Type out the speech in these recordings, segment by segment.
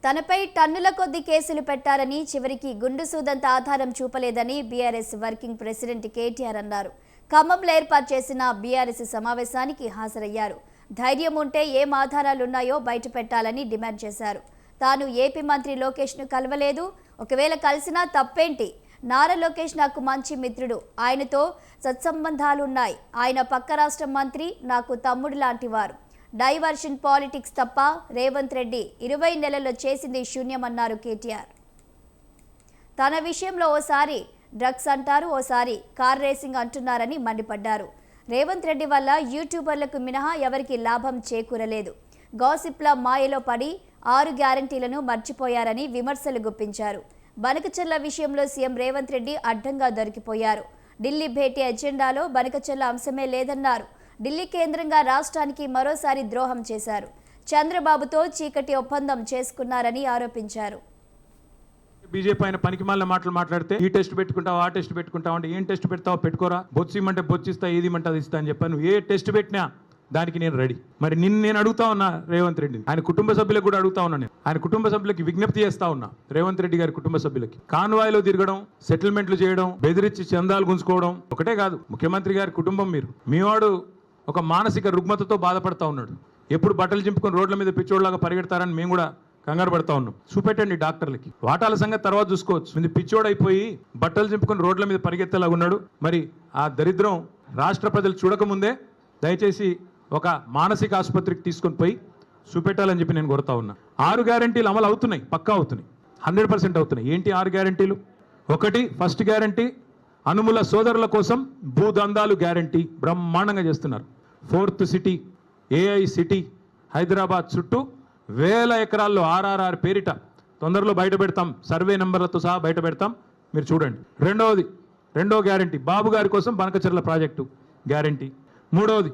తనపై టన్నుల కొద్ది కేసులు పెట్టారని చివరికి గుండు సూదంత ఆధారం చూపలేదని బీఆర్ఎస్ వర్కింగ్ ప్రెసిడెంట్ కేటీఆర్ అన్నారు. ఖమ్మంలో ఏర్పాటు చేసిన బీఆర్ఎస్ సమావేశానికి హాజరయ్యారు. ధైర్యం ఉంటే ఏం ఆధారాలున్నాయో బయట పెట్టాలని డిమాండ్ చేశారు. తాను ఏపీ మంత్రి లోకేష్ను కలవలేదు, ఒకవేళ కలిసినా తప్పేంటి? నారా లోకేష్ నాకు మంచి మిత్రుడు, ఆయనతో సత్సంబంధాలున్నాయి. ఆయన పక్క రాష్ట్ర మంత్రి, నాకు తమ్ముడు లాంటివారు. డైవర్షన్ పాలిటిక్స్ తప్ప రేవంత్ రెడ్డి 20 నెలల్లో చేసింది శూన్యమన్నారు కేటీఆర్. తన విషయంలో ఓసారి డ్రగ్స్ అంటారు, ఓసారి కార్ రేసింగ్ అంటున్నారని మండిపడ్డారు. రేవంత్ రెడ్డి వల్ల యూట్యూబర్లకు మినహా ఎవరికి లాభం చేకూరలేదు. గాసిప్ల మాయలో పడి 6 గ్యారంటీలను మర్చిపోయారని విమర్శలు గుప్పించారు. బనకచెర్ల విషయంలో సీఎం రేవంత్ రెడ్డి అడ్డంగా దొరికిపోయారు. ఢిల్లీ భేటీ ఎజెండాలో బనకచెర్ల అంశమే లేదన్నారు. ఢిల్లీ కేంద్రంగా రాష్ట్రానికి మరోసారి ద్రోహం చేశారు. చంద్రబాబుతో చీకటి ఒప్పందం చేసుకున్నారని ఆరోపించారు. బీజేపీ ఆయన పనికిమాలిన మాటలు మాట్లాడితే ఈ టెస్ట్ పెట్టుకుంటావు, ఆ టెస్ట్ పెట్టుకుంటావు అంటే ఏం టెస్ట్ పెడతావో పెట్టుకోరా, బొచ్చిమంటే బొచ్చిస్తా, ఏది మంటే అది ఇస్తా అని చెప్పాను. ఏ టెస్ట్ పెట్టినా దానికి నేను రెడీ. మరి నేను అడుగుతా ఉన్నా రేవంత్ రెడ్డిని, ఆయన కుటుంబ సభ్యులకు కూడా అడుగుతా ఉన్నా. నేను ఆయన కుటుంబ సభ్యులకి విజ్ఞప్తి చేస్తా ఉన్నా. రేవంత్ రెడ్డి గారి కుటుంబ సభ్యులకి కాన్వాయ్లో తిరగడం, సెటిల్మెంట్లు చేయడం, బెదిరించి చందాలు గుంజుకోవడం ఒకటే కాదు. ముఖ్యమంత్రి గారి కుటుంబం మీవాడు ఒక మానసిక రుగ్మతతో బాధపడతా ఉన్నాడు. ఎప్పుడు బట్టలు చింపుకొని రోడ్ల మీద పిచ్చోడ్లాగా పరిగెడతారని మేము కూడా కంగారు పడతా ఉన్నాం. చూపెట్టండి డాక్టర్లకి. వాటాల సంగతి తర్వాత చూసుకోవచ్చు. ఇది పిచ్చోడైపోయి బట్టలు చింపుకొని రోడ్ల మీద పరిగెత్తేలాగా ఉన్నాడు. మరి ఆ దరిద్రం రాష్ట్ర ప్రజలు చూడకముందే దయచేసి ఒక మానసిక ఆసుపత్రికి తీసుకొని పోయి చూపెట్టాలని చెప్పి నేను కోరుతా ఉన్నా. 6 గ్యారంటీలు అమలు అవుతున్నాయి, పక్కా అవుతున్నాయి, 100% అవుతున్నాయి. ఏంటి 6 గ్యారంటీలు? ఒకటి, ఫస్ట్ గ్యారంటీ అనుముల సోదరుల కోసం భూదందాలు గ్యారంటీ బ్రహ్మాండంగా చేస్తున్నారు. 4th city AI city Hyderabad చుట్టూ 1000 ఎకరాల్లో RRR పేరిట తొందరలో బయట పెడతాం, సర్వే నెంబర్లతో సహా బయట పెడతాం, మీరు చూడండి. రెండో గ్యారంటీ బాబు గారి కోసం బనకచెర్ల ప్రాజెక్టు గ్యారంటీ. మూడవది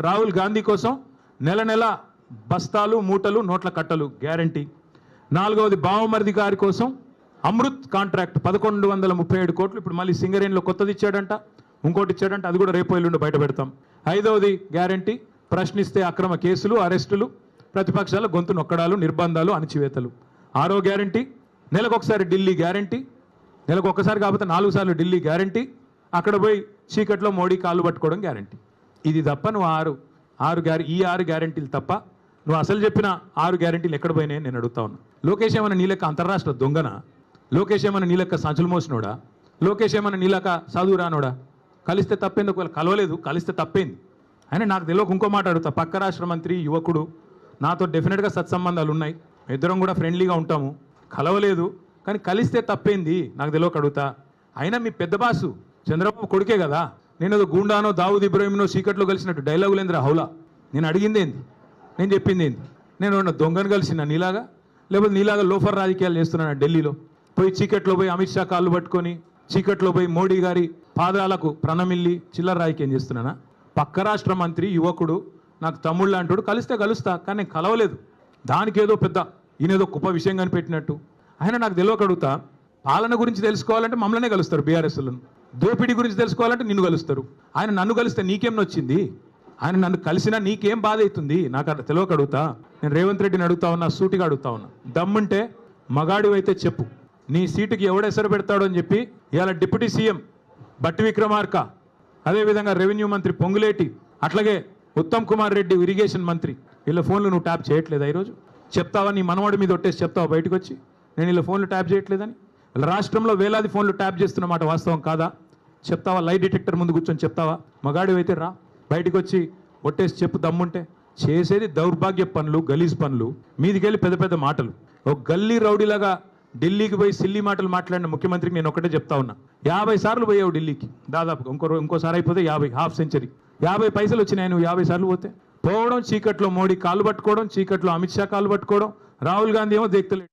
రాహుల్ గాంధీ కోసం నెల బస్తాలు మూటలు నోట్ల కట్టలు గ్యారంటీ. 4వది బావమరిది గారి కోసం అమృత్ కాంట్రాక్ట్ 1137 కోట్లు ఇప్పుడు మళ్ళీ సింగరేణిలో కొత్తది ఇచ్చాడంట, ఇంకోటి ఇచ్చాడంట, అది కూడా రేపు ఎల్లుండి బయట పెడతాం. 5వది గ్యారంటీ ప్రశ్నిస్తే అక్రమ కేసులు, అరెస్టులు, ప్రతిపక్షాల గొంతు నొక్కడాలు, నిర్బంధాలు, అణచివేతలు. 6వ గ్యారంటీ నెలకొకసారి ఢిల్లీ గ్యారంటీ, నెలకొకసారి కాకపోతే 4 సార్లు ఢిల్లీ గ్యారంటీ, అక్కడ పోయి చీకట్లో మోడీ కాళ్ళు పట్టుకోవడం గ్యారంటీ. ఇది తప్ప నువ్వు 6 గ్యారంటీలు తప్ప నువ్వు అసలు చెప్పిన 6 గ్యారంటీలు ఎక్కడ పోయినాయని నేను అడుగుతా ఉన్నా. లోకేష్ ఏమన్నా నీ లెక్క అంతర్రాష్ట్ర దొంగనా? లోకేష్ ఏమన్నా నీ లెక్క సంచులు మోసినోడా? లోకేష్ ఏమన్నా నీ లెక్క చదువు రానోడా? కలిస్తే తప్పేంది? ఒకవేళ కలవలేదు, కలిస్తే తప్పేంది? అయినా నాకు తెలియక ఇంకో మాట అడుగుతా. పక్క రాష్ట్ర మంత్రి, యువకుడు, నాతో డెఫినెట్గా సత్సంబంధాలు ఉన్నాయి, ఇద్దరం కూడా ఫ్రెండ్లీగా ఉంటాము. కలవలేదు కానీ కలిస్తే తప్పేంది? నాకు తెలియక అడుగుతా. అయినా మీ పెద్ద బాసు చంద్రబాబు కొడుకే కదా. నేను ఏదో గూండానో దావుద్ ఇబ్రాహింనో చీకట్లో కలిసినట్టు డైలాగులేంద్ర హౌలా. నేను అడిగింది ఏంది, నేను చెప్పింది ఏంది? నేను దొంగను కలిసిన నీలాగా, లేకపోతే నీలాగా లోఫర్ రాజకీయాలు చేస్తున్నాను ఢిల్లీలో పోయి చీకట్లో పోయి అమిత్ షా కాళ్ళు పట్టుకొని చీకట్లో పోయి మోడీ గారి పాదాలకు ప్రణమిల్లి చిల్లర రాజకీయం చేస్తున్నానా? పక్క రాష్ట్ర మంత్రి, యువకుడు, నాకు తమ్ముళ్ళు అంటాడు, కలిస్తే కలుస్తా, కానీ నేను కలవలేదు. దానికి ఏదో పెద్ద ఈయనేదో గొప్ప విషయం కనిపెట్టినట్టు. ఆయన నాకు తెలియక అడుగుతా. పాలన గురించి తెలుసుకోవాలంటే మమ్మల్నే కలుస్తారు బీఆర్ఎస్లను, దోపిడీ గురించి తెలుసుకోవాలంటే నిన్ను కలుస్తారు. ఆయన నన్ను కలిస్తే నీకేం నొచ్చింది? ఆయన నన్ను కలిసినా నీకేం బాధ అవుతుంది? నాకు అట్లా తెలియక అడుగుతా. నేను రేవంత్ రెడ్డిని అడుగుతా ఉన్నా, సూటిగా అడుగుతా ఉన్నా. దమ్ముంటే మగాడివైతే చెప్పు, నీ సీటుకి ఎవడెసరు పెడతాడో అని చెప్పి ఇవాళ డిప్యూటీ సీఎం బట్టి విక్రమార్క, అదేవిధంగా రెవెన్యూ మంత్రి పొంగులేటి, అట్లాగే ఉత్తమ్ కుమార్ రెడ్డి ఇరిగేషన్ మంత్రి, వీళ్ళ ఫోన్లు నువ్వు ట్యాప్ చేయట్లేదా? ఈరోజు చెప్తావా? నీ మనవాడి మీద ఒట్టేసి చెప్తావా బయటకు వచ్చి నేను వీళ్ళ ఫోన్లు ట్యాప్ చేయట్లేదని? రాష్ట్రంలో వేలాది ఫోన్లు ట్యాప్ చేస్తున్నమాట వాస్తవం కాదా? చెప్తావా? లై డిటెక్టర్ ముందు కూర్చొని చెప్తావా? మగాడి అయితే రా, బయటకు వచ్చి ఒట్టేసి చెప్పు దమ్ముంటే. చేసేది దౌర్భాగ్య పనులు, గలీజ్ పనులు, మీదికెళ్ళి పెద్ద పెద్ద మాటలు. ఒక గల్లీ రౌడీలాగా ఢిల్లీకి పోయి సిల్లీ మాటలు మాట్లాడిన ముఖ్యమంత్రికి నేను ఒకటే చెప్తా ఉన్నా. 50 సార్లు పోయావు ఢిల్లీకి దాదాపుగా. ఇంకోసారి అయిపోతే 50, హాఫ్ సెంచరీ. 50 పైసలు వచ్చినాయి నువ్వు 50 సార్లు పోతే. పోవడం, చీకట్లో మోడీ కాళ్ళు పట్టుకోవడం, చీకట్లో అమిత్ షా కాళ్ళు పట్టుకోవడం, రాహుల్ గాంధీ ఏమో దేక్తలేడు.